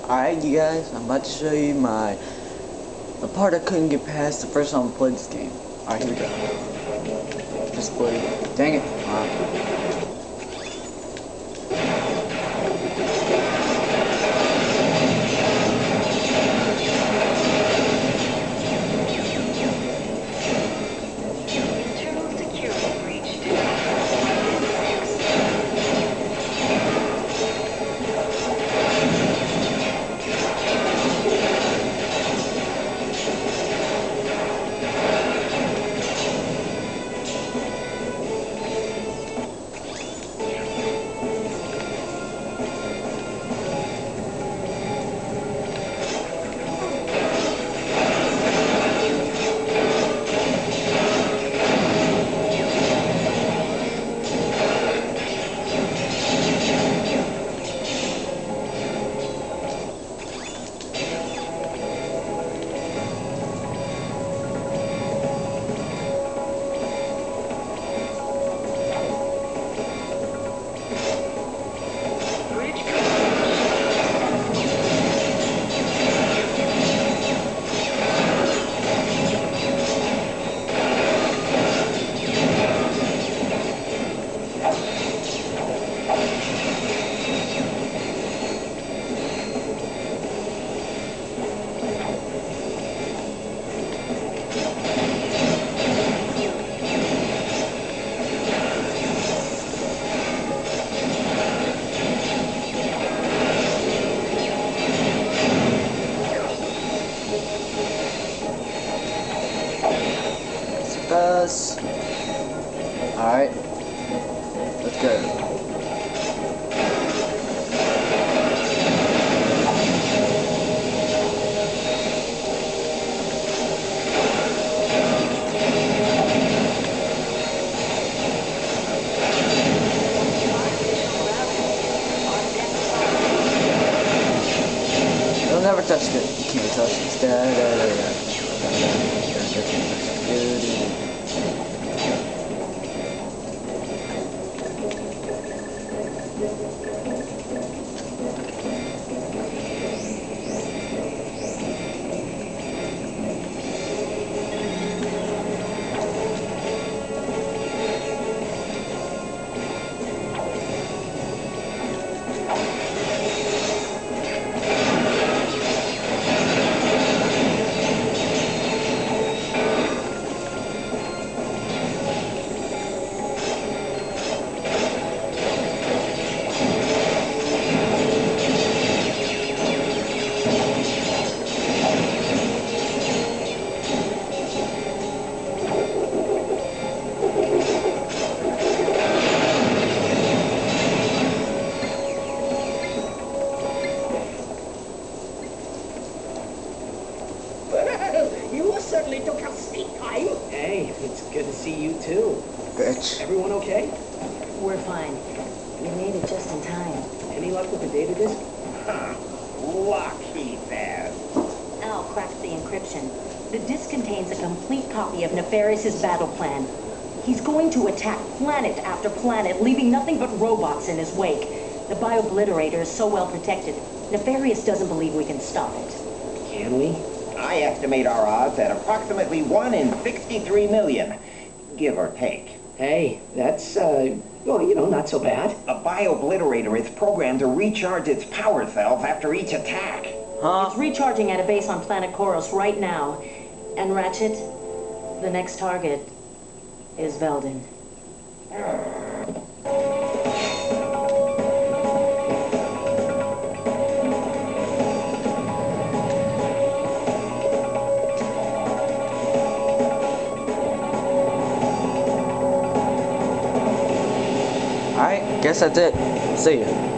Alright, you guys, I'm about to show you the part I couldn't get past the first time I played this game. Alright, here we go. Display. Dang it. Alright, let's go. You'll never touch it. You can't touch it. You certainly took your sweet time. Hey, it's good to see you too. Bitch. Everyone okay? We're fine. We made it just in time. Any luck with the data disk? Huh. Lucky then. Al cracked the encryption. The disk contains a complete copy of Nefarious' battle plan. He's going to attack planet after planet, leaving nothing but robots in his wake. The bio-obliterator is so well protected, Nefarious doesn't believe we can stop it. Can we? I estimate our odds at approximately 1 in 63 million, give or take. Hey, that's, well, not so bad. A bio-obliterator is programmed to recharge its power cells after each attack. Huh? It's recharging at a base on planet Koros right now. And Ratchet, the next target is Veldin. Alright, guess that's it. See ya.